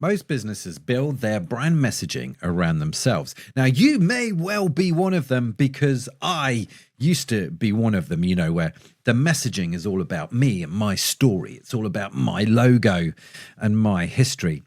Most businesses build their brand messaging around themselves. Now, you may well be one of them because I used to be one of them, where the messaging is all about me and my story. It's all about my logo and my history.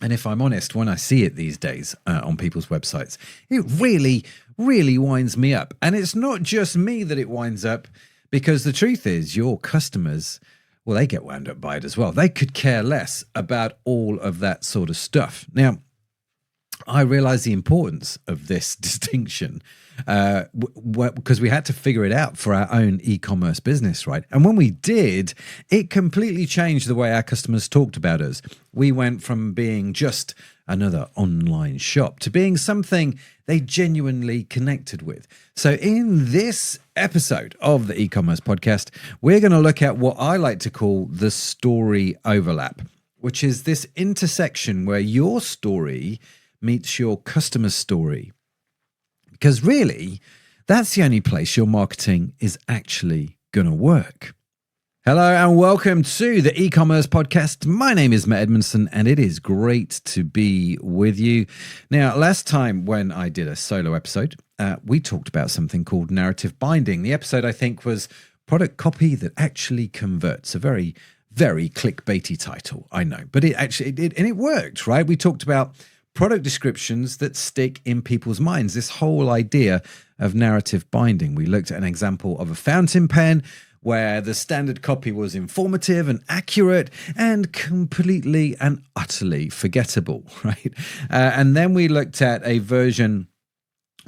And if I'm honest, when I see it these days on people's websites, it really, really winds me up. And it's not just me that it winds up, because the truth is your customers, well, they get wound up by it as well. They could care less about all of that sort of stuff. Now, I realize the importance of this distinction because we had to figure it out for our own e-commerce business, right? And when we did, it completely changed the way our customers talked about us. We went from being just another online shop to being something they genuinely connected with. So in this episode of the e-commerce podcast, we're going to look at what I like to call the story overlap, which is this intersection where your story meets your customer's story. Because really, that's the only place your marketing is actually going to work. Hello and welcome to the e-commerce podcast. My name is Matt Edmundson and it is great to be with you. Now, last time when I did a solo episode, we talked about something called narrative binding. The episode, I think, was product copy that actually converts. A very, very clickbaity title, I know. But it worked, right? We talked about product descriptions that stick in people's minds, this whole idea of narrative binding. We looked at an example of a fountain pen where the standard copy was informative and accurate and completely and utterly forgettable, right? And then we looked at a version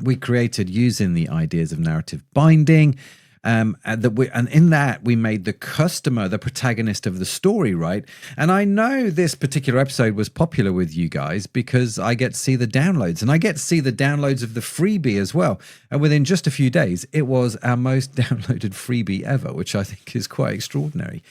we created using the ideas of narrative binding, and in that we made the customer the protagonist of the story, right? And I know this particular episode was popular with you guys because I get to see the downloads, and I get to see the downloads of the freebie as well. And within just a few days, it was our most downloaded freebie ever, which I think is quite extraordinary.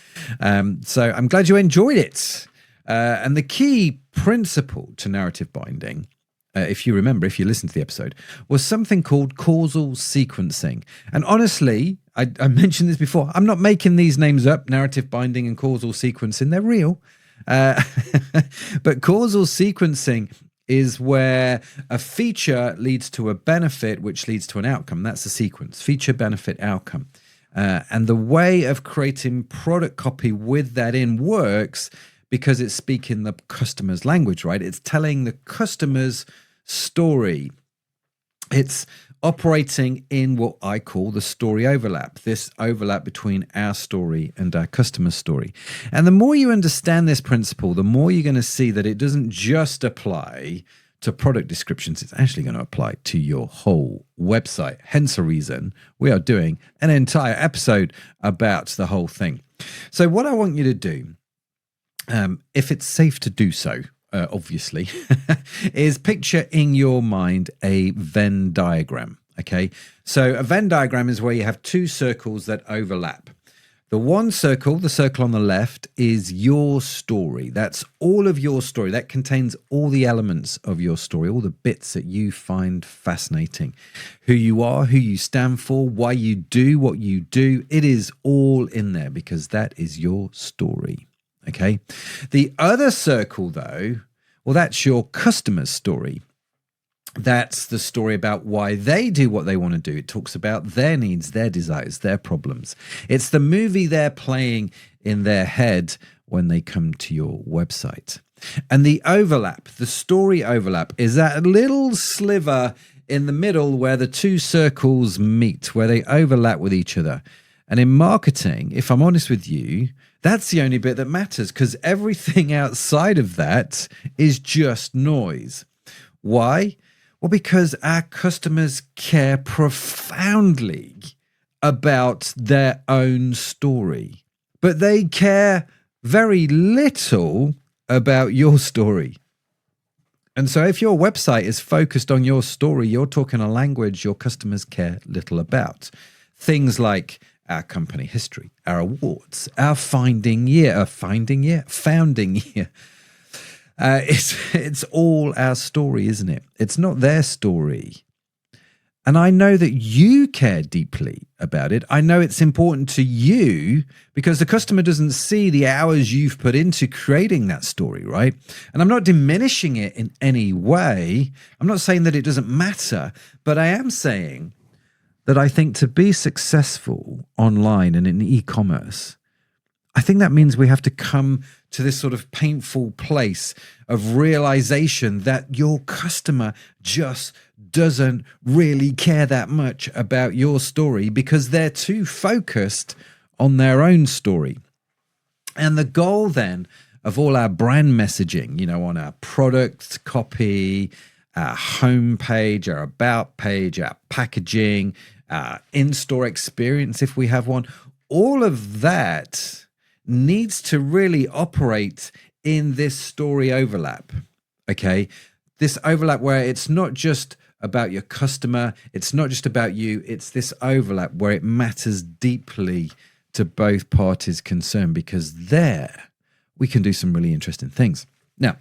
So I'm glad you enjoyed it. And the key principle to narrative binding, if you remember, if you listened to the episode, was something called causal sequencing. And honestly, I mentioned this before, I'm not making these names up, narrative binding and causal sequencing, they're real. But causal sequencing is where a feature leads to a benefit, which leads to an outcome. That's a sequence, feature, benefit, outcome. And the way of creating product copy with that in works because it's speaking the customer's language, right? It's telling the customer's story. It's operating in what I call the story overlap, this overlap between our story and our customer's story. And the more you understand this principle, the more you're going to see that it doesn't just apply to product descriptions, it's actually going to apply to your whole website. Hence the reason we are doing an entire episode about the whole thing. So what I want you to do, if it's safe to do so, obviously, is picture in your mind a Venn diagram, okay? So a Venn diagram is where you have two circles that overlap. The one circle, the circle on the left, is your story. That's all of your story. That contains all the elements of your story, all the bits that you find fascinating. Who you are, who you stand for, why you do what you do. It is all in there because that is your story. Okay. The other circle, though, well, that's your customer's story. That's the story about why they do what they want to do. It talks about their needs, their desires, their problems. It's the movie they're playing in their head when they come to your website. And the overlap, the story overlap, is that little sliver in the middle where the two circles meet, where they overlap with each other. And in marketing, if I'm honest with you, that's the only bit that matters because everything outside of that is just noise. Why? Well, because our customers care profoundly about their own story, but they care very little about your story. And so if your website is focused on your story, you're talking a language your customers care little about. Things like our company history, our awards, our founding year. It's all our story, isn't it? It's not their story. And I know that you care deeply about it. I know it's important to you because the customer doesn't see the hours you've put into creating that story, right? And I'm not diminishing it in any way. I'm not saying that it doesn't matter, but I am saying that I think to be successful online and in e-commerce, I think that means we have to come to this sort of painful place of realization that your customer just doesn't really care that much about your story because they're too focused on their own story. And the goal then of all our brand messaging, on our product copy, our homepage, our about page, our packaging, our in-store experience, if we have one, all of that needs to really operate in this story overlap, okay? This overlap where it's not just about your customer, it's not just about you, it's this overlap where it matters deeply to both parties concerned, because there we can do some really interesting things. Now,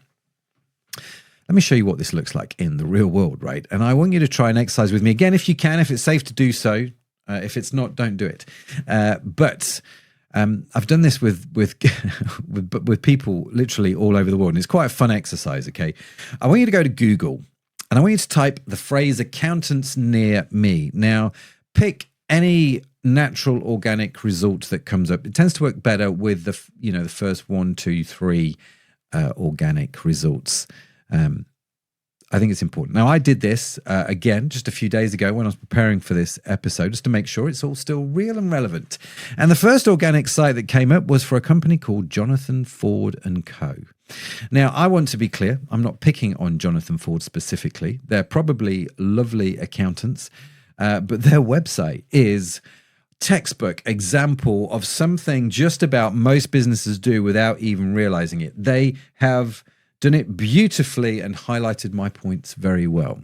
let me show you what this looks like in the real world, right? And I want you to try an exercise with me. Again, if you can, if it's safe to do so. If it's not, don't do it. But I've done this with people literally all over the world, and it's quite a fun exercise, okay? I want you to go to Google, and I want you to type the phrase accountants near me. Now, pick any natural organic result that comes up. It tends to work better with the first 1, 2, 3 organic results. I think it's important. Now, I did this again just a few days ago when I was preparing for this episode, just to make sure it's all still real and relevant. And the first organic site that came up was for a company called Jonathan Ford & Co. Now, I want to be clear. I'm not picking on Jonathan Ford specifically. They're probably lovely accountants, but their website is textbook example of something just about most businesses do without even realizing it. They have done it beautifully and highlighted my points very well.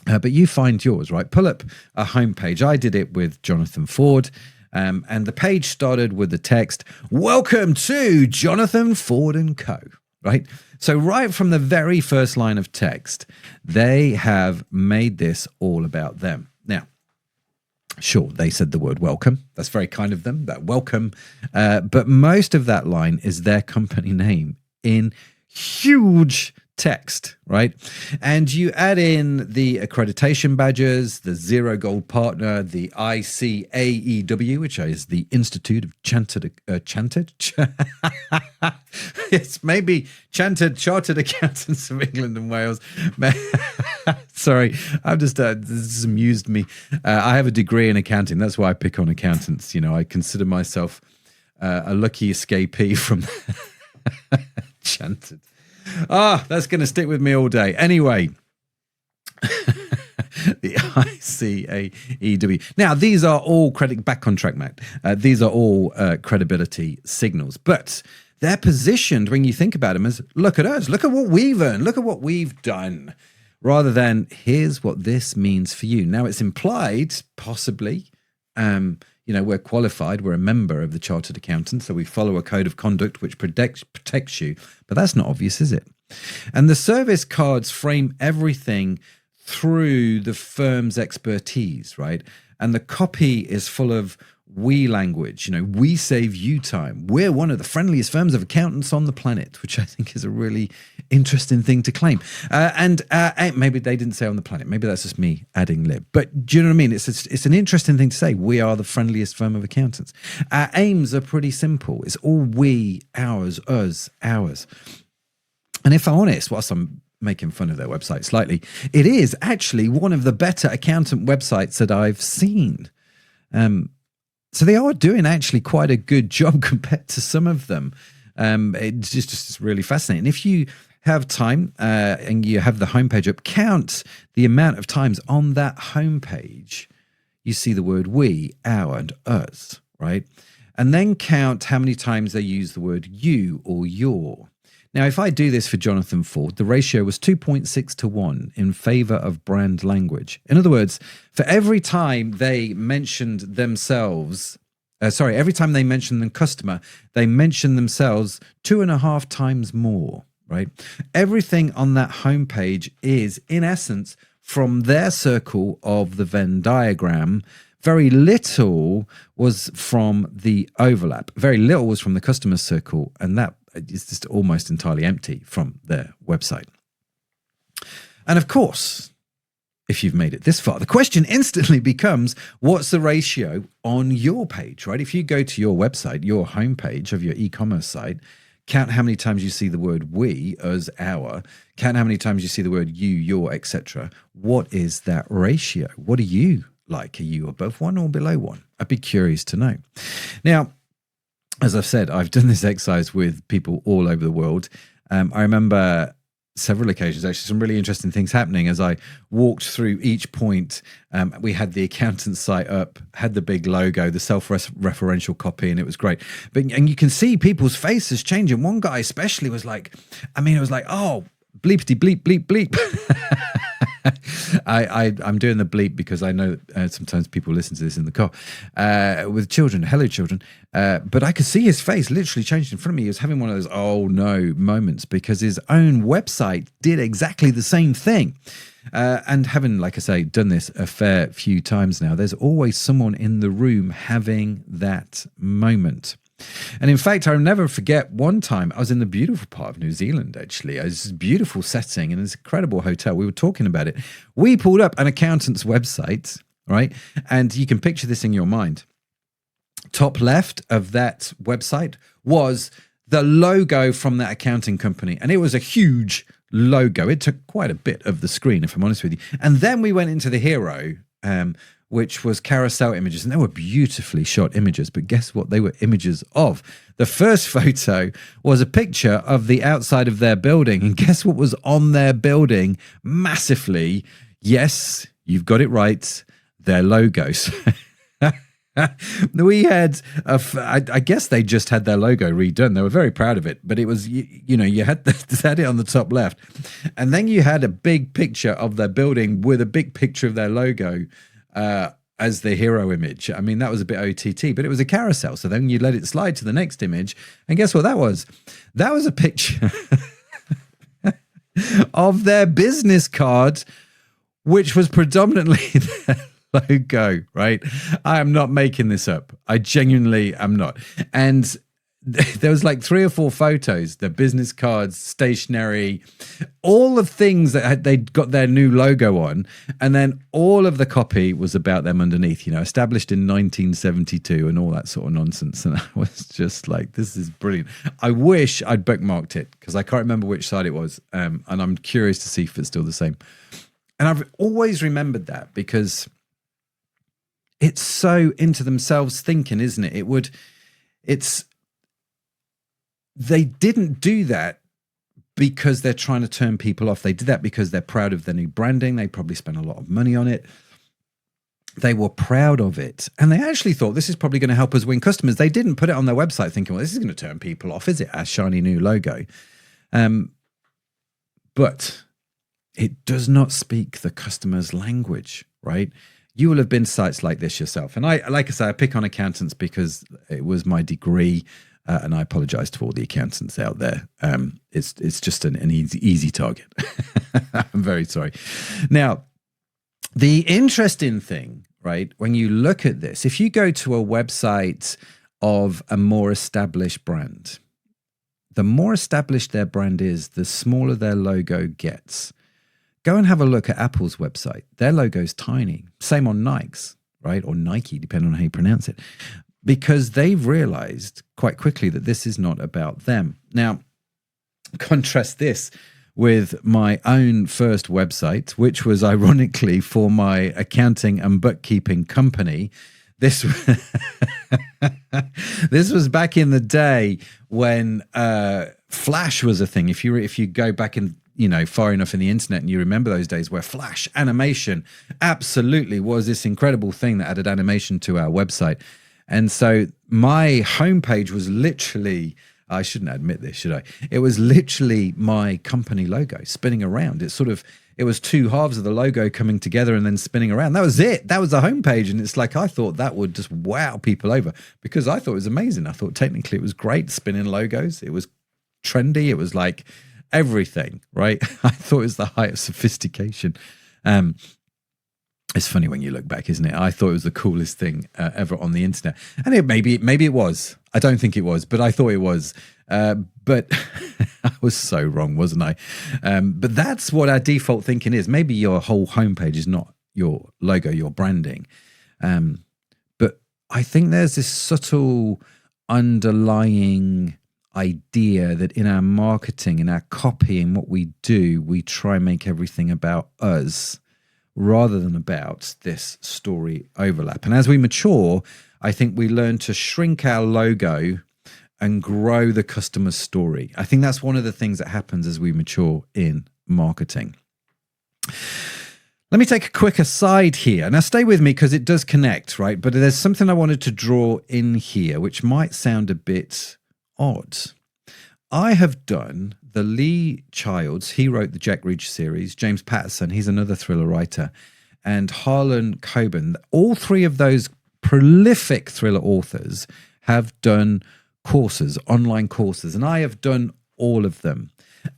But you find yours, right? Pull up a homepage. I did it with Jonathan Ford, and the page started with the text, "Welcome to Jonathan Ford & Co." Right? So right from the very first line of text, they have made this all about them. Now, sure, they said the word welcome. That's very kind of them, that welcome. But most of that line is their company name in huge text, right? And you add in the accreditation badges, the Zero Gold Partner, the ICAEW, which is the Institute of it's maybe Chartered Accountants of England and Wales. Sorry, I'm just this has amused me. I have a degree in accounting. That's why I pick on accountants. I consider myself a lucky escapee from Chanted. That's going to stick with me all day. Anyway, the ICAEW. Now, these are all back contract, Matt. These are all credibility signals, but they're positioned, when you think about them, as look at us, look at what we've earned, look at what we've done, rather than here's what this means for you. Now, it's implied, possibly, we're qualified, we're a member of the Chartered Accountants, so we follow a code of conduct which protects you, but that's not obvious, is it? And the service cards frame everything through the firm's expertise, right? And the copy is full of we language. We save you time. We're one of the friendliest firms of accountants on the planet, which I think is a really interesting thing to claim. And maybe they didn't say on the planet. Maybe that's just me adding lib. But do you know what I mean? It's an interesting thing to say. We are the friendliest firm of accountants. Our aims are pretty simple. It's all we, ours, us, ours. And if I'm honest, whilst I'm making fun of their website slightly, it is actually one of the better accountant websites that I've seen. So they are doing actually quite a good job compared to some of them. It's just really fascinating. If you have time and you have the homepage up, count the amount of times on that homepage you see the word we, our, and us, right? And then count how many times they use the word you or your. Now, if I do this for Jonathan Ford, the ratio was 2.6 to 1 in favor of brand language. In other words, for every time they mentioned themselves, every time they mentioned the customer, they mentioned themselves 2.5 times more, right? Everything on that homepage is, in essence, from their circle of the Venn diagram. Very little was from the overlap. Very little was from the customer circle, and that is just almost entirely empty from their website. And of course, if you've made it this far, the question instantly becomes, what's the ratio on your page, right? If you go to your website, your homepage of your e-commerce site, count how many times you see the word we as our, count how many times you see the word you, your, etc. What is that ratio? What are you like? Are you above 1 or below 1? I'd be curious to know. Now, as I've said, I've done this exercise with people all over the world. I remember several occasions, actually, some really interesting things happening as I walked through each point. We had the accountant's site up, had the big logo, the self-referential copy, and it was great. And you can see people's faces changing. One guy especially was like, it was like, oh, bleepity bleep, bleep, bleep. I'm doing the bleep because I know sometimes people listen to this in the car with children. Hello, children. But I could see his face literally changed in front of me. He was having one of those oh no moments because his own website did exactly the same thing. And having, like I say, done this a fair few times now, there's always someone in the room having that moment. And in fact, I'll never forget one time I was in the beautiful part of New Zealand, actually. It was a beautiful setting and this incredible hotel. We were talking about it. We pulled up an accountant's website, right? And you can picture this in your mind. Top left of that website was the logo from that accounting company. And it was a huge logo. It took quite a bit of the screen, if I'm honest with you. And then we went into the hero, which was carousel images, and they were beautifully shot images, but guess what they were images of? The first photo was a picture of the outside of their building, and guess what was on their building massively? Yes, you've got it right, their logos. We had, I guess they just had their logo redone. They were very proud of it, but it was, you had it on the top left, and then you had a big picture of their building with a big picture of their logo as the hero image. I mean, that was a bit OTT, but it was a carousel. So then you let it slide to the next image. And guess what that was? That was a picture of their business card, which was predominantly their logo, right? I am not making this up. I genuinely am not. And there was like 3 or 4 photos, the business cards, stationery, all of things that they'd got their new logo on. And then all of the copy was about them underneath, established in 1972 and all that sort of nonsense. And I was just like, this is brilliant. I wish I'd bookmarked it because I can't remember which side it was. And I'm curious to see if it's still the same. And I've always remembered that because it's so into themselves thinking, isn't it? They didn't do that because they're trying to turn people off. They did that because they're proud of their new branding. They probably spent a lot of money on it. They were proud of it. And they actually thought this is probably going to help us win customers. They didn't put it on their website thinking, well, this is going to turn people off, is it? A shiny new logo. But it does not speak the customer's language, right? You will have been sites like this yourself. And like I say, I pick on accountants because it was my degree. And I apologize to all the accountants out there. It's just an easy target. I'm very sorry. Now, the interesting thing, right, when you look at this, if you go to a website of a more established brand, the more established their brand is, the smaller their logo gets. Go and have a look at Apple's website. Their logo's tiny. Same on Nike's, right? Or Nike, depending on how you pronounce it. Because they've realized quite quickly that this is not about them. Now, contrast this with my own first website, which was ironically for my accounting and bookkeeping company. This was back in the day when Flash was a thing. If you go back in, far enough in the internet and you remember those days where Flash animation absolutely was this incredible thing that added animation to our website. And so my homepage was literally, I shouldn't admit this, should I? It was literally my company logo spinning around. It was 2 halves of the logo coming together and then spinning around. That was it. That was the homepage. And it's like, I thought that would just wow people over because I thought it was amazing. I thought technically it was great spinning logos. It was trendy. It was like everything, right? I thought it was the height of sophistication. Um, it's funny when you look back, isn't it? I thought it was the coolest thing ever on the internet, and maybe it was. I don't think it was, but I thought it was. But I was so wrong, wasn't I? But that's what our default thinking is. Maybe your whole homepage is not your logo, your branding. But I think there's this subtle underlying idea that in our marketing, in our copy, in what we do, we try and make everything about us rather than about this story overlap. And as we mature, I think we learn to shrink our logo and grow the customer's story. I think that's one of the things that happens as we mature in marketing. Let me take a quick aside here. Now stay with me because it does connect, right? But there's something I wanted to draw in here, which might sound a bit odd. I have done the Lee Childs, he wrote the Jack Reacher series, James Patterson, he's another thriller writer, and Harlan Coben. All three of those prolific thriller authors have done courses, online courses, and I have done all of them.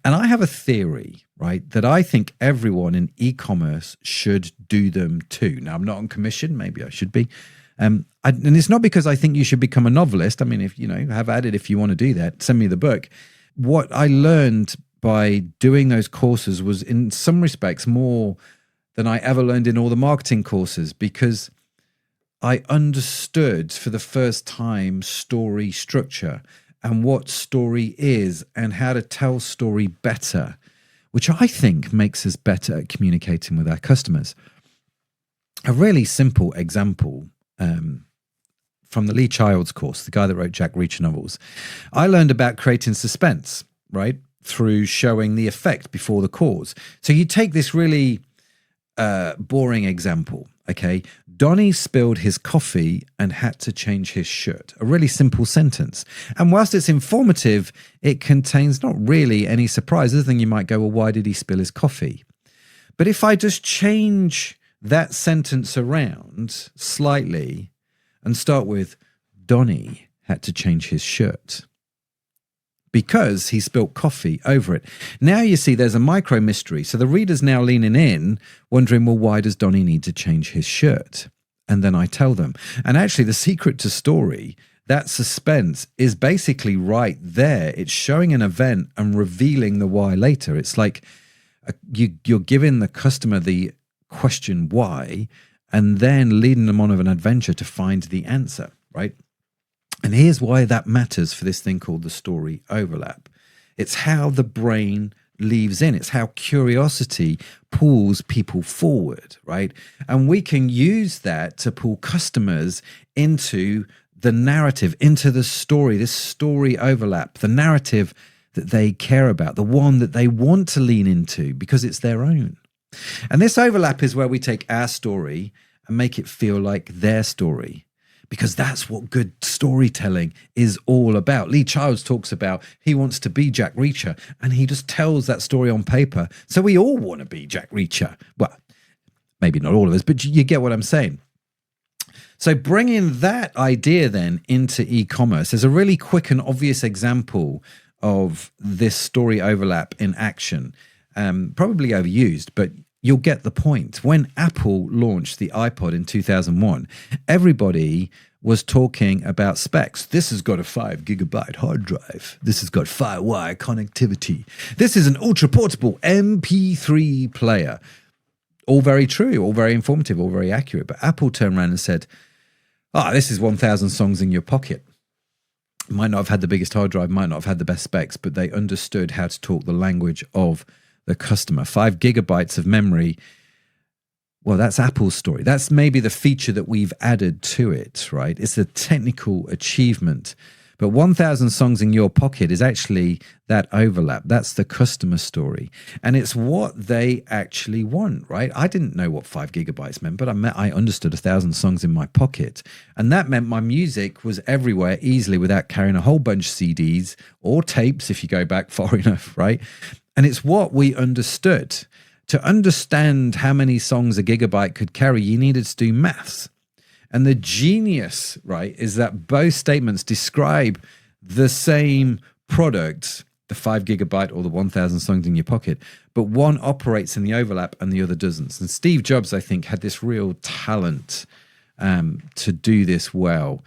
And I have a theory, right, that I think everyone in e-commerce should do them too. Now, I'm not on commission, maybe I should be. And it's not because I think you should become a novelist. I mean, if have at it if you want to do that, send me the book. What I learned by doing those courses was in some respects more than I ever learned in all the marketing courses, because I understood for the first time story structure and what story is and how to tell story better, which I think makes us better at communicating with our customers. A really simple example from the Lee Childs course, the guy that wrote Jack Reacher novels. I learned about creating suspense, right, through showing the effect before the cause. So you take this really boring example, okay? Donnie spilled his coffee and had to change his shirt. A really simple sentence. And whilst it's informative, it contains not really any surprise other than you might go, well, why did he spill his coffee? But if I just change that sentence around slightly and start with, Donnie had to change his shirt because he spilt coffee over it. Now you see there's a micro mystery. So the reader's now leaning in, wondering, well, why does Donnie need to change his shirt? And then I tell them. And actually the secret to story, that suspense, is basically right there. It's showing an event and revealing the why later. It's like you're giving the customer the question why, and then leading them on an adventure to find the answer, right? And here's why that matters for this thing called the story overlap. It's how the brain leaves in. It's how curiosity pulls people forward, right? And we can use that to pull customers into the narrative, into the story, this story overlap, the narrative that they care about, the one that they want to lean into because it's their own. And this overlap is where we take our story and make it feel like their story, because that's what good storytelling is all about. Lee Childs talks about he wants to be Jack Reacher, and he just tells that story on paper. So we all want to be Jack Reacher. Well, maybe not all of us, but you get what I'm saying. So bringing that idea then into e-commerce is a really quick and obvious example of this story overlap in action. Probably overused, but you'll get the point. When Apple launched the iPod in 2001, everybody was talking about specs. This has got a 5 gigabyte hard drive. This has got FireWire connectivity. This is an ultra portable MP3 player. All very true, all very informative, all very accurate. But Apple turned around and said, this is 1,000 songs in your pocket. Might not have had the biggest hard drive, might not have had the best specs, but they understood how to talk the language of the customer. 5 gigabytes of memory. Well, that's Apple's story. That's maybe the feature that we've added to it, right? It's a technical achievement. But 1,000 songs in your pocket is actually that overlap. That's the customer story. And it's what they actually want, right? I didn't know what 5 gigabytes meant, but I understood 1,000 songs in my pocket. And that meant my music was everywhere easily without carrying a whole bunch of CDs or tapes if you go back far enough, right? And it's what we understood. To understand how many songs a gigabyte could carry, you needed to do maths. And the genius, right, is that both statements describe the same product the 5 gigabyte or the 1,000 songs in your pocket, but one operates in the overlap and the other doesn't. And Steve Jobs, I think, had this real talent to do this well.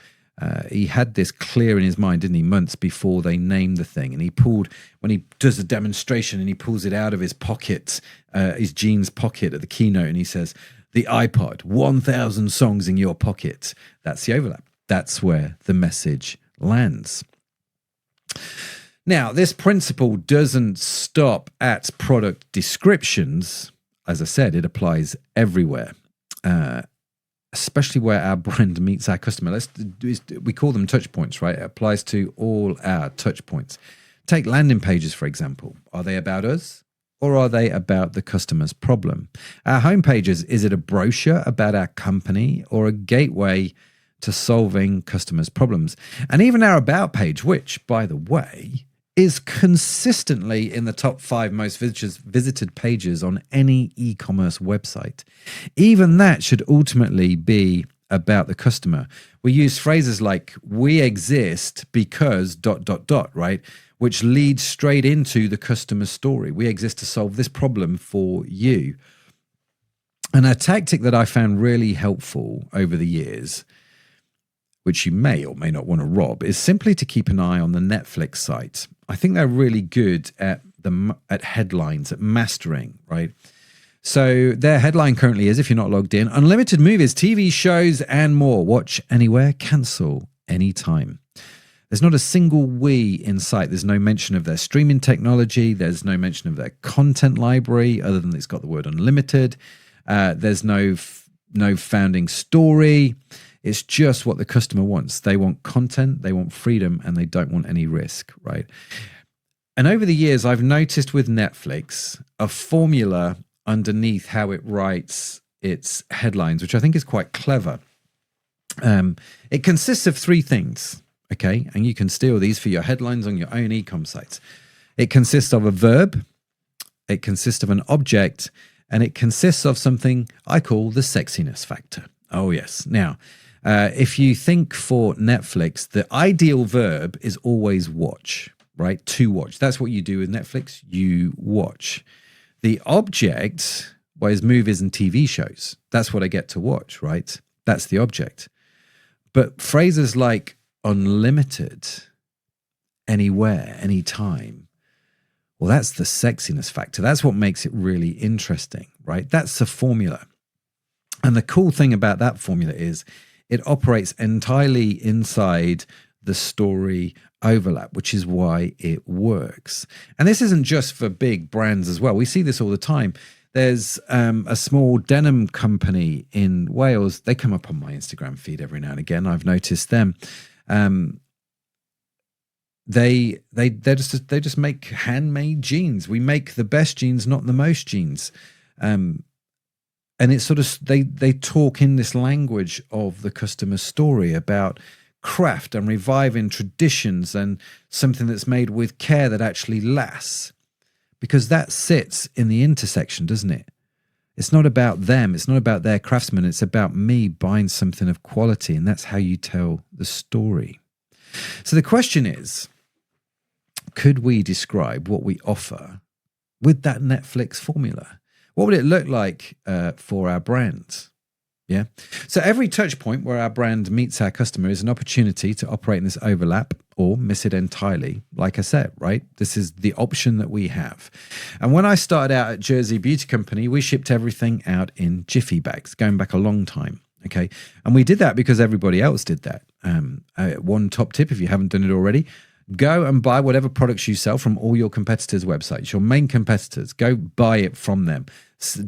He had this clear in his mind, didn't he, months before they named the thing. And when he does a demonstration and he pulls it out of his pocket, his jeans pocket at the keynote, and he says, the iPod, 1,000 songs in your pocket. That's the overlap. That's where the message lands. Now, this principle doesn't stop at product descriptions. As I said, it applies everywhere, especially where our brand meets our customer. We call them touch points, right? It applies to all our touch points. Take landing pages, for example. Are they about us or are they about the customer's problem? Our home pages, is it a brochure about our company or a gateway to solving customers' problems? And even our about page, which, by the way, is consistently in the top 5 most visited pages on any e-commerce website. Even that should ultimately be about the customer. We use phrases like, we exist because ... right? Which leads straight into the customer's story. We exist to solve this problem for you. And a tactic that I found really helpful over the years, which you may or may not want to rob, is simply to keep an eye on the Netflix site. I think they're really good at headlines, at mastering, right? So their headline currently is, if you're not logged in, unlimited movies, TV shows, and more. Watch anywhere, cancel anytime. There's not a single we in sight. There's no mention of their streaming technology. There's no mention of their content library, other than it's got the word unlimited. There's no founding story. It's just what the customer wants. They want content, they want freedom, and they don't want any risk, right? And over the years, I've noticed with Netflix a formula underneath how it writes its headlines, which I think is quite clever. It consists of 3 things, okay? And you can steal these for your headlines on your own e-com sites. It consists of a verb, it consists of an object, and it consists of something I call the sexiness factor. Oh, yes. Now, if you think for Netflix, the ideal verb is always watch, right? To watch. That's what you do with Netflix. You watch. The object is movies and TV shows. That's what I get to watch, right? That's the object. But phrases like unlimited, anywhere, anytime, well, that's the sexiness factor. That's what makes it really interesting, right? That's the formula. And the cool thing about that formula is it operates entirely inside the story overlap, which is why it works. And this isn't just for big brands as well. We see this all the time. There's a small denim company in Wales. They come up on my Instagram feed every now and again. I've noticed them. They just make handmade jeans. We make the best jeans, not the most jeans. And it's sort of, they talk in this language of the customer story about craft and reviving traditions and something that's made with care that actually lasts. Because that sits in the intersection, doesn't it? It's not about them. It's not about their craftsmen. It's about me buying something of quality. And that's how you tell the story. So the question is, could we describe what we offer with that Netflix formula? What would it look like for our brand? Yeah. So every touch point where our brand meets our customer is an opportunity to operate in this overlap or miss it entirely. Like I said, right? This is the option that we have. And when I started out at Jersey Beauty Company, we shipped everything out in Jiffy bags, going back a long time. Okay. And we did that because everybody else did that. One top tip, if you haven't done it already, go and buy whatever products you sell from all your competitors' websites, your main competitors. Go buy it from them.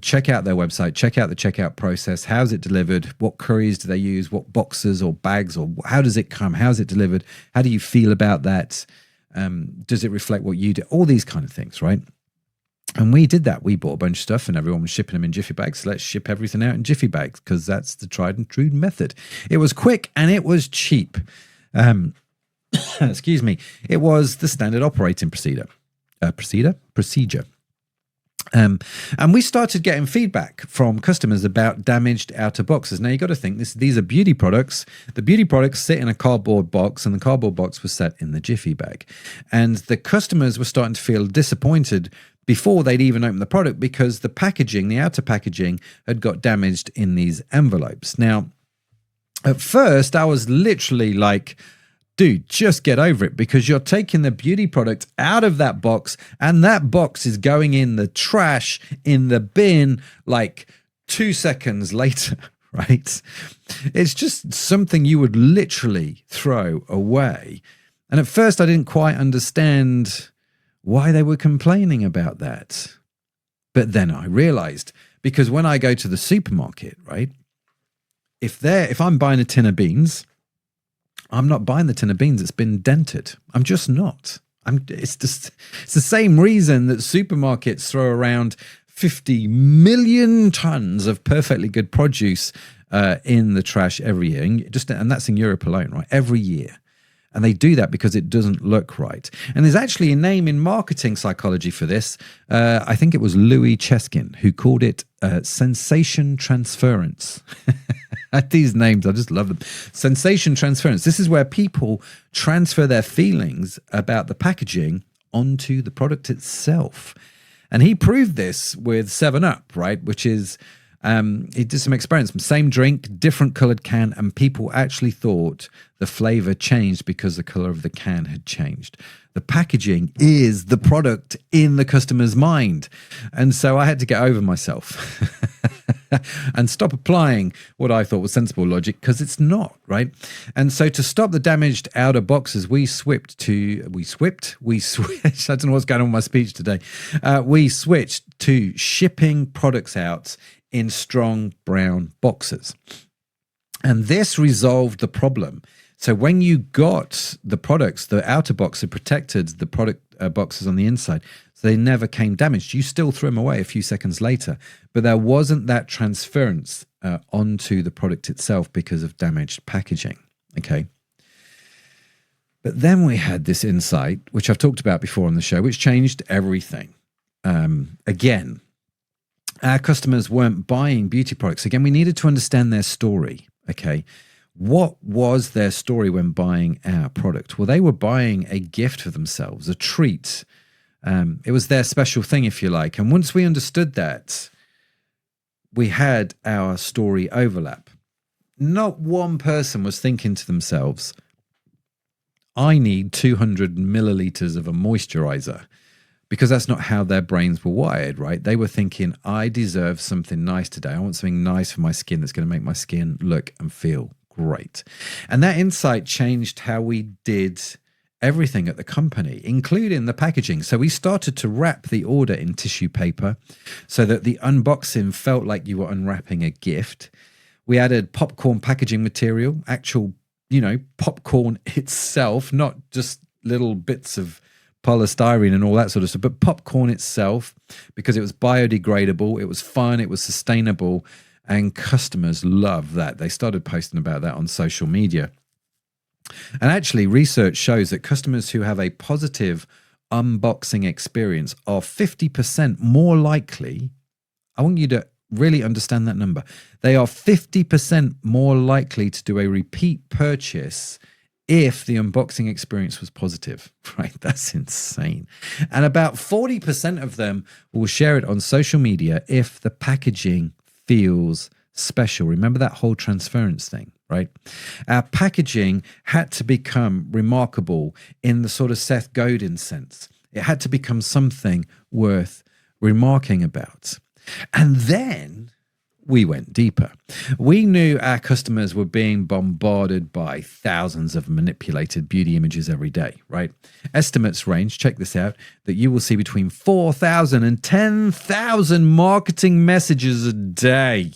Check out their website, check out the checkout process. How's it delivered? What couriers do they use? What boxes or bags, or how does it come? How's it delivered? How do you feel about that? Does it reflect what you do? All these kind of things, right? And we did that. We bought a bunch of stuff and everyone was shipping them in Jiffy bags. So let's ship everything out in Jiffy bags because that's the tried and true method. It was quick and it was cheap. Excuse me. It was the standard operating procedure. And we started getting feedback from customers about damaged outer boxes. Now, you got to think these are beauty products. The beauty products sit in a cardboard box, and the cardboard box was set in the Jiffy bag. And the customers were starting to feel disappointed before they'd even opened the product because the packaging, the outer packaging, had got damaged in these envelopes. Now, at first, I was literally like, dude, just get over it, because you're taking the beauty product out of that box and that box is going in the trash, in the bin, like 2 seconds later, right? It's just something you would literally throw away. And at first I didn't quite understand why they were complaining about that. But then I realized, because when I go to the supermarket, right, if I'm buying a tin of beans, I'm not buying the tin of beans that's been dented. I'm just not. It's the same reason that supermarkets throw around 50 million tons of perfectly good produce in the trash every year. And that's in Europe alone, right? Every year. And they do that because it doesn't look right. And there's actually a name in marketing psychology for this. I think it was Louis Cheskin who called it sensation transference. These names, I just love them. Sensation transference. This is where people transfer their feelings about the packaging onto the product itself. And he proved this with 7-Up, right? Which is, he did some experiments. Same drink, different colored can, and people actually thought the flavor changed because the color of the can had changed. The packaging is the product in the customer's mind. And so I had to get over myself and stop applying what I thought was sensible logic, because it's not, right? And so to stop the damaged outer boxes, we switched, I don't know what's going on with my speech today. We switched to shipping products out in strong brown boxes. And this resolved the problem. So when you got the products, the outer box had protected the product boxes on the inside, so they never came damaged. You still threw them away a few seconds later, but there wasn't that transference onto the product itself because of damaged packaging. Okay. But then we had this insight, which I've talked about before on the show, which changed everything. Again, our customers weren't buying beauty products. Again, we needed to understand their story. Okay. What was their story when buying our product? Well, they were buying a gift for themselves, a treat. It was their special thing, if you like. And once we understood that, we had our story overlap. Not one person was thinking to themselves, I need 200 milliliters of a moisturizer, because that's not how their brains were wired, right? They were thinking, I deserve something nice today. I want something nice for my skin that's going to make my skin look and feel great. And that insight changed how we did everything at the company, including the packaging. So we started to wrap the order in tissue paper so that the unboxing felt like you were unwrapping a gift. We added popcorn packaging material, actual, popcorn itself, not just little bits of polystyrene and all that sort of stuff, but popcorn itself, because it was biodegradable, it was fun, it was sustainable. And customers love that. They started posting about that on social media. And actually, research shows that customers who have a positive unboxing experience are 50% more likely. I want you to really understand that number. They are 50% more likely to do a repeat purchase if the unboxing experience was positive, right? That's insane. And about 40% of them will share it on social media if the packaging feels special. Remember that whole transference thing, right? Our packaging had to become remarkable in the sort of Seth Godin sense. It had to become something worth remarking about. And then we went deeper. We knew our customers were being bombarded by thousands of manipulated beauty images every day, right? Estimates range, check this out, that you will see between 4,000 and 10,000 marketing messages a day.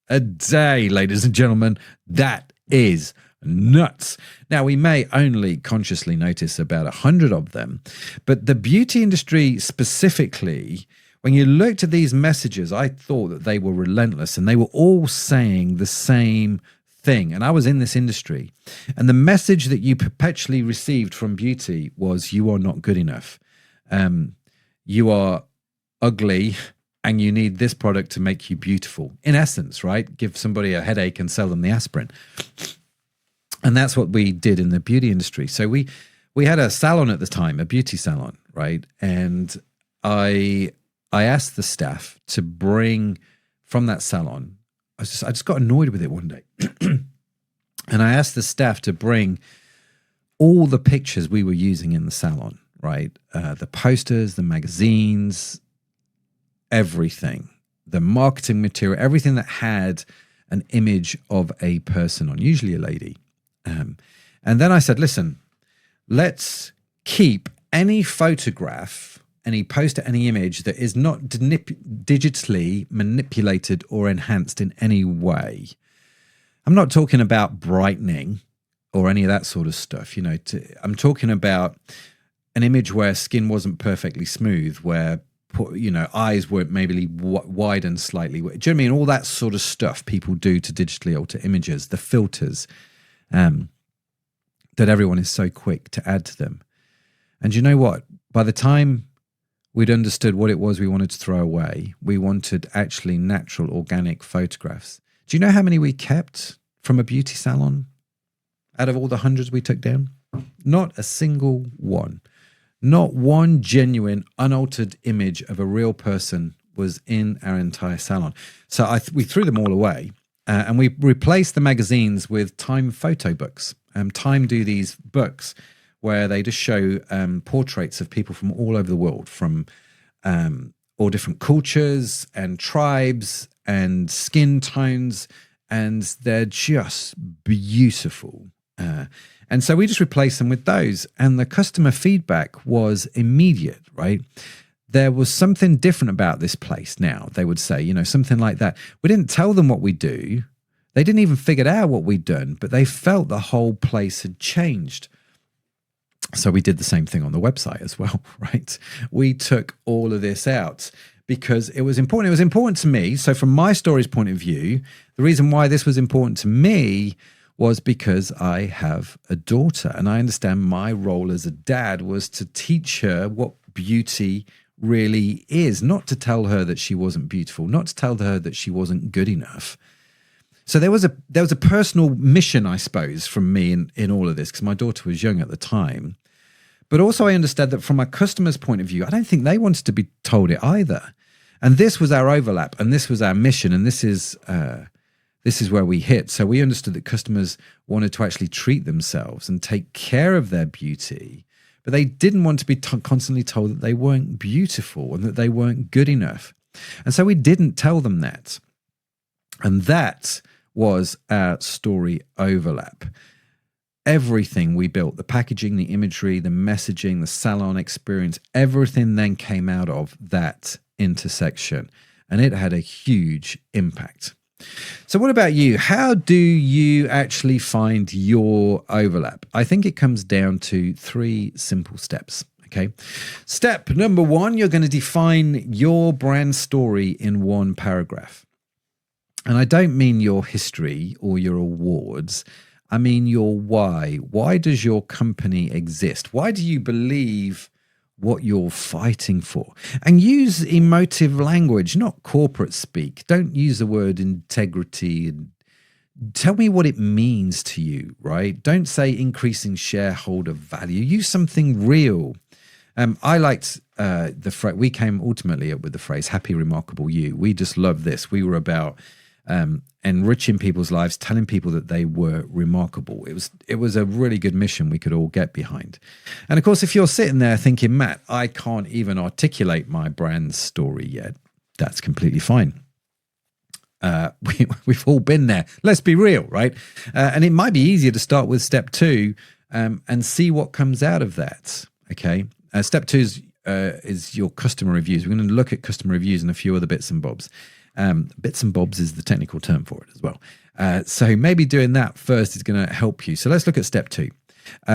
A day, ladies and gentlemen. That is nuts. Now, we may only consciously notice about 100 of them, but the beauty industry specifically, when you looked at these messages, I thought that they were relentless and they were all saying the same thing. And I was in this industry, and the message that you perpetually received from beauty was, you are not good enough. You are ugly and you need this product to make you beautiful. In essence, right? Give somebody a headache and sell them the aspirin. And that's what we did in the beauty industry. So we had a salon at the time, a beauty salon, right? And I asked the staff to bring from that salon. I just got annoyed with it one day. And I asked the staff to bring all the pictures we were using in the salon, right? The posters, the magazines, everything, the marketing material, everything that had an image of a person on, usually a lady. And then I said, listen, let's keep any photograph, any poster, any image that is not digitally manipulated or enhanced in any way. I'm not talking about brightening or any of that sort of stuff. I'm talking about an image where skin wasn't perfectly smooth, where eyes weren't maybe widened slightly. Do you know what I mean? All that sort of stuff people do to digitally alter images, the filters that everyone is so quick to add to them. And you know what? By the time we'd understood what it was we wanted to throw away, we wanted actually natural, organic photographs. Do you know how many we kept from a beauty salon out of all the hundreds we took down? Not a single one. Not one genuine, unaltered image of a real person was in our entire salon. So we threw them all away, and we replaced the magazines with Time photo books. Time do these books where they just show portraits of people from all over the world, from all different cultures and tribes and skin tones, and they're just beautiful. And so we just replaced them with those, and the customer feedback was immediate, right? There was something different about this place now, they would say, something like that. We didn't tell them what we do. They didn't even figure out what we'd done, but they felt the whole place had changed. So we did the same thing on the website as well, right? We took all of this out because it was important. It was important to me. So from my story's point of view, the reason why this was important to me was because I have a daughter, and I understand my role as a dad was to teach her what beauty really is, not to tell her that she wasn't beautiful, not to tell her that she wasn't good enough. So there was a personal mission, I suppose, from me in all of this, because my daughter was young at the time. But also I understood that from a customer's point of view, I don't think they wanted to be told it either. And this was our overlap, and this was our mission, and this is where we hit. So we understood that customers wanted to actually treat themselves and take care of their beauty, but they didn't want to be constantly told that they weren't beautiful and that they weren't good enough. And so we didn't tell them that. And that was our story overlap. Everything we built, the packaging, the imagery, the messaging, the salon experience, everything then came out of that intersection, and it had a huge impact. So what about you? How do you actually find your overlap? I think it comes down to 3 simple steps. Okay. Step number 1, you're going to define your brand story in 1 paragraph. And I don't mean your history or your awards. I mean your why. Why does your company exist? Why do you believe what you're fighting for? And use emotive language, not corporate speak. Don't use the word integrity. Tell me what it means to you, right? Don't say increasing shareholder value. Use something real. I liked the phrase. We came ultimately up with the phrase "happy, remarkable you." We just loved this. We were about enriching people's lives, telling people that they were remarkable. It was a really good mission we could all get behind. And of course, if you're sitting there thinking, Matt, I can't even articulate my brand story yet, that's completely fine. We've all been there. Let's be real, right? And it might be easier to start with step 2 and see what comes out of that. Okay. Step 2 is your customer reviews. We're going to look at customer reviews and a few other bits and bobs. Bits and bobs is the technical term for it as well. So maybe doing that first is going to help you. So let's look at step 2.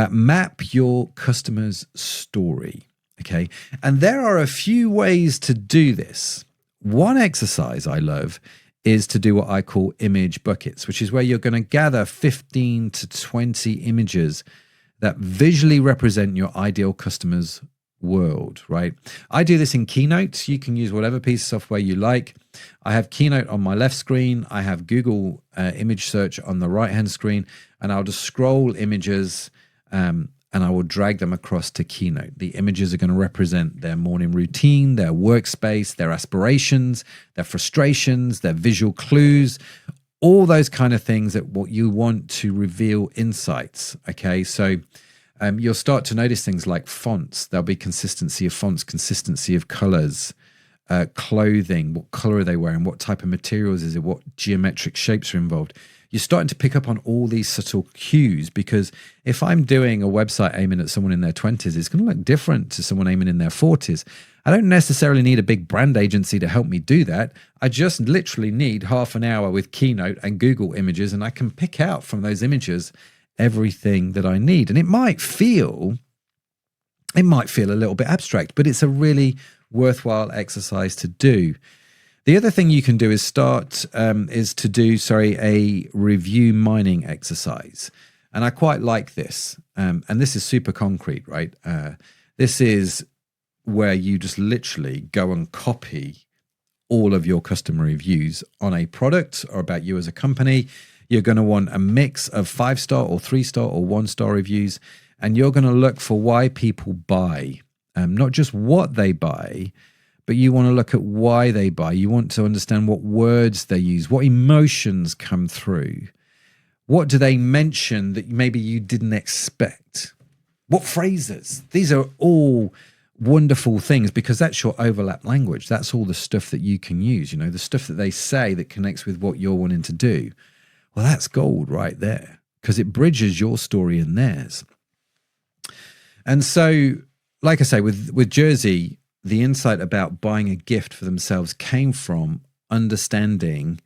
Map your customer's story. Okay. And there are a few ways to do this. One exercise I love is to do what I call image buckets, which is where you're going to gather 15 to 20 images that visually represent your ideal customer's world, right? I do this in Keynote. You can use whatever piece of software you like. I have Keynote on my left screen. I have Google image search on the right-hand screen, and I'll just scroll images and I will drag them across to Keynote. The images are going to represent their morning routine, their workspace, their aspirations, their frustrations, their visual clues, all those kind of things that what you want to reveal insights. Okay, so you'll start to notice things like fonts. There'll be consistency of fonts, consistency of colors, clothing, what color are they wearing, what type of materials is it, what geometric shapes are involved. You're starting to pick up on all these subtle cues, because if I'm doing a website aiming at someone in their 20s, it's going to look different to someone aiming in their 40s. I don't necessarily need a big brand agency to help me do that. I just literally need half an hour with Keynote and Google Images, and I can pick out from those images everything that I need. And it might feel a little bit abstract, but it's a really worthwhile exercise to do. The other thing you can do is a review mining exercise. And I quite like this. And this is super concrete, right? This is where you just literally go and copy all of your customer reviews on a product or about you as a company. You're going to want a mix of 5-star or 3-star or 1-star reviews. And you're going to look for why people buy, not just what they buy, but you want to look at why they buy. You want to understand what words they use, what emotions come through. What do they mention that maybe you didn't expect? What phrases? These are all wonderful things, because that's your overlap language. That's all the stuff that you can use, the stuff that they say that connects with what you're wanting to do. Well, that's gold right there, because it bridges your story and theirs. And so, like I say, with Jersey, the insight about buying a gift for themselves came from understanding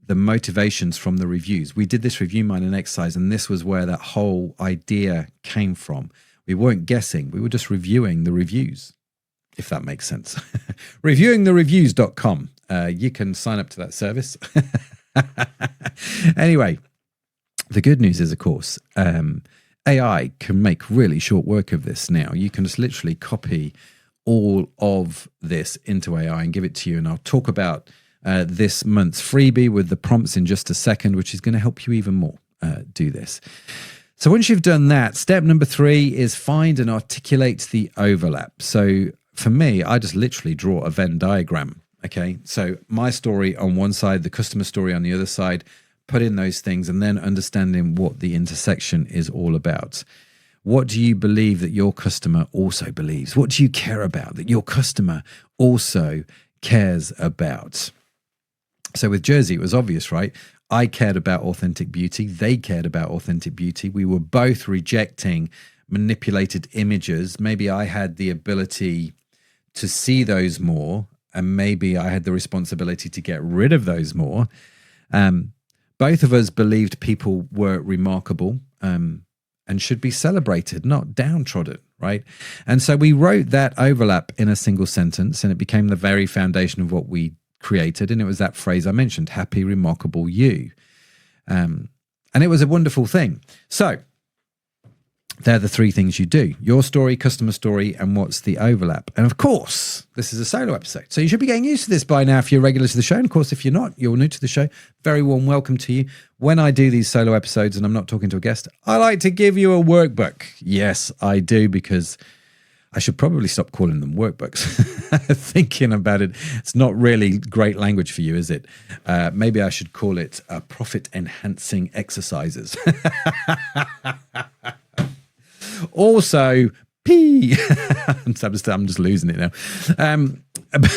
the motivations from the reviews. We did this review mining exercise, and this was where that whole idea came from. We weren't guessing. We were just reviewing the reviews, if that makes sense. Reviewingthereviews.com. You can sign up to that service. Anyway, the good news is, of course, AI can make really short work of this now. You can just literally copy all of this into AI and give it to you. And I'll talk about this month's freebie with the prompts in just a second, which is going to help you even more do this. So once you've done that, step number 3 is find and articulate the overlap. So for me, I just literally draw a Venn diagram. Okay, so my story on one side, the customer story on the other side, put in those things, and then understanding what the intersection is all about. What do you believe that your customer also believes? What do you care about that your customer also cares about? So with Jersey, it was obvious, right? I cared about authentic beauty. They cared about authentic beauty. We were both rejecting manipulated images. Maybe I had the ability to see those more, and maybe I had the responsibility to get rid of those more. Both of us believed people were remarkable and should be celebrated, not downtrodden, right? And so we wrote that overlap in a single sentence, and it became the very foundation of what we created. And it was that phrase I mentioned, happy, remarkable you. And it was a wonderful thing. So they're the 3 things you do: your story, customer story, and what's the overlap. And of course, this is a solo episode, so you should be getting used to this by now if you're regular to the show. And of course, if you're not, you're new to the show, very warm welcome to you. When I do these solo episodes and I'm not talking to a guest, I like to give you a workbook. Yes, I do, because I should probably stop calling them workbooks. Thinking about it, it's not really great language for you, is it? Maybe I should call it profit-enhancing exercises. Also, I'm just losing it now.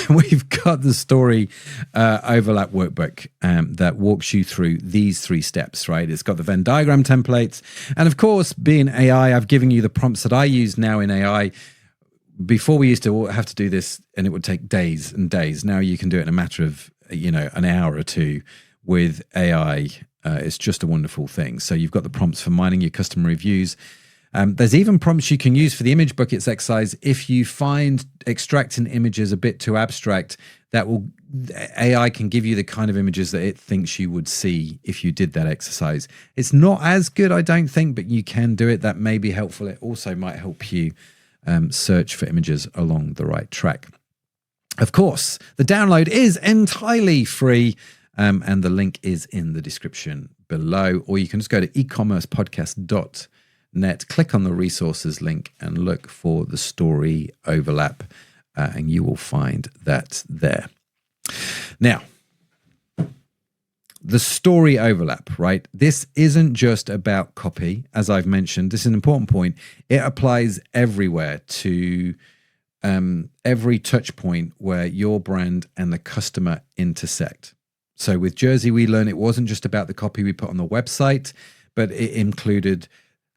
We've got the story overlap workbook that walks you through these 3 steps, right? It's got the Venn diagram templates. And of course, being AI, I've given you the prompts that I use now in AI. Before, we used to have to do this and it would take days and days. Now you can do it in a matter of, an hour or 2 with AI. It's just a wonderful thing. So you've got the prompts for mining your customer reviews. There's even prompts you can use for the image buckets exercise. If you find extracting images a bit too abstract, AI can give you the kind of images that it thinks you would see if you did that exercise. It's not as good, I don't think, but you can do it. That may be helpful. It also might help you search for images along the right track. Of course, the download is entirely free, and the link is in the description below, or you can just go to ecommercepodcast.net, click on the resources link and look for the story overlap, and you will find that there. Now, the story overlap, right? This isn't just about copy, as I've mentioned. This is an important point. It applies everywhere to every touch point where your brand and the customer intersect. So with Jersey, we learned it wasn't just about the copy we put on the website, but it included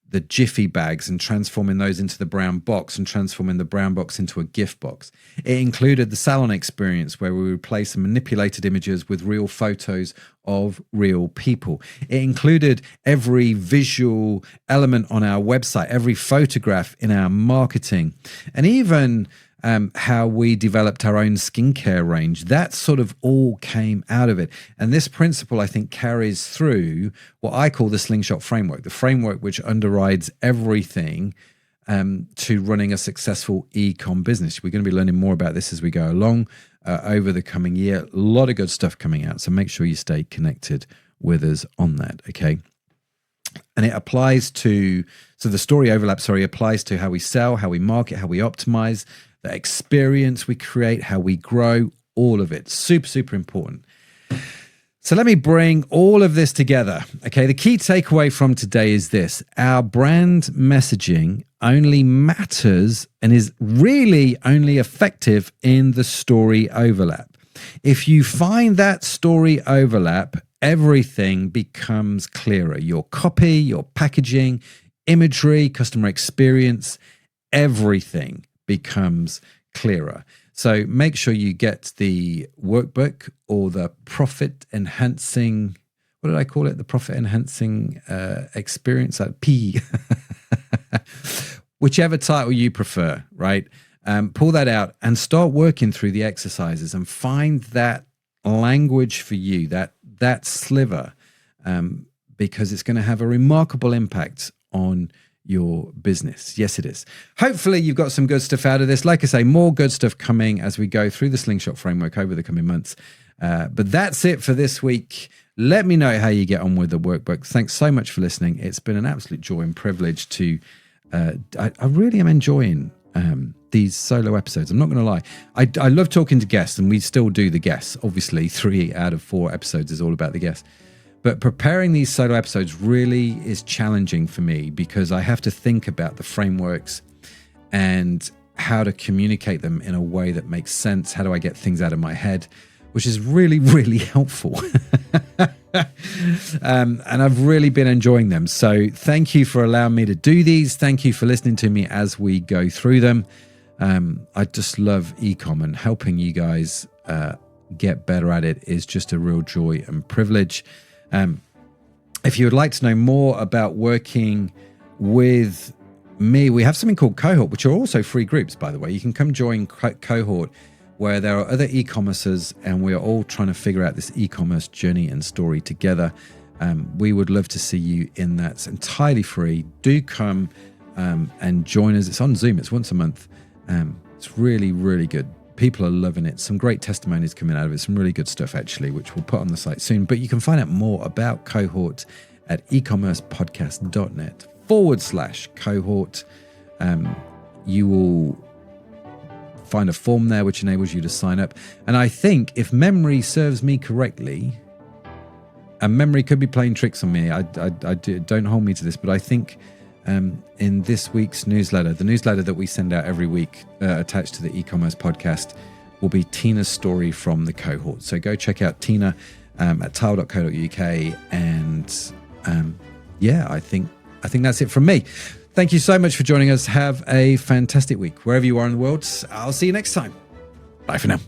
the Jiffy bags and transforming those into the brown box and transforming the brown box into a gift box. It included the salon experience where we replaced some manipulated images with real photos of real people. It included every visual element on our website, every photograph in our marketing, and even how we developed our own skincare range. That sort of all came out of it. And this principle, I think, carries through what I call the slingshot framework, the framework which underrides everything to running a successful e-com business. We're going to be learning more about this as we go along over the coming year. A lot of good stuff coming out. So make sure you stay connected with us on that, okay? And it applies to, so the story overlap, applies to how we sell, how we market, how we optimize, the experience we create, how we grow, all of it. Super, super important. So let me bring all of this together. Okay, the key takeaway from today is this. Our brand messaging only matters and is really only effective in the story overlap. If you find that story overlap, everything becomes clearer. Your copy, your packaging, imagery, customer experience, everything becomes clearer. So make sure you get the workbook or the profit enhancing, what did I call it? The profit enhancing experience, P, whichever title you prefer, right? Pull that out and start working through the exercises and find that language for you, that sliver, because it's going to have a remarkable impact on your business. Yes, it is. Hopefully you've got some good stuff out of this. Like I say, more good stuff coming as we go through the Slingshot framework over the coming months. But that's it for this week. Let me know how you get on with the workbook. Thanks so much for listening. It's been an absolute joy and privilege to, I really am enjoying these solo episodes. I'm not going to lie. I love talking to guests, and we still do the guests. Obviously, 3 out of 4 episodes is all about the guests. But preparing these solo episodes really is challenging for me because I have to think about the frameworks and how to communicate them in a way that makes sense. How do I get things out of my head, which is really, really helpful. And I've really been enjoying them. So thank you for allowing me to do these. Thank you for listening to me as we go through them. I just love e-com, and helping you guys get better at it is just a real joy and privilege. If you would like to know more about working with me, we have something called Cohort, which are also free groups, by the way. You can come join Cohort, where there are other e-commercers, and we are all trying to figure out this e-commerce journey and story together. We would love to see you in that. It's entirely free. Do come and join us. It's on Zoom. It's once a month. It's really, really good. People are loving it. Some great testimonies coming out of it. Some really good stuff, actually, which we'll put on the site soon. But you can find out more about Cohort at ecommercepodcast.net/cohort. You will find a form there which enables you to sign up. And I think, if memory serves me correctly, and memory could be playing tricks on me, don't hold me to this, but I think in this week's newsletter, the newsletter that we send out every week attached to the e-commerce podcast, will be Tina's story from the Cohort. So go check out Tina at tile.co.uk. And I think that's it from me. Thank you so much for joining us. Have a fantastic week wherever you are in the world. I'll see you next time. Bye for now.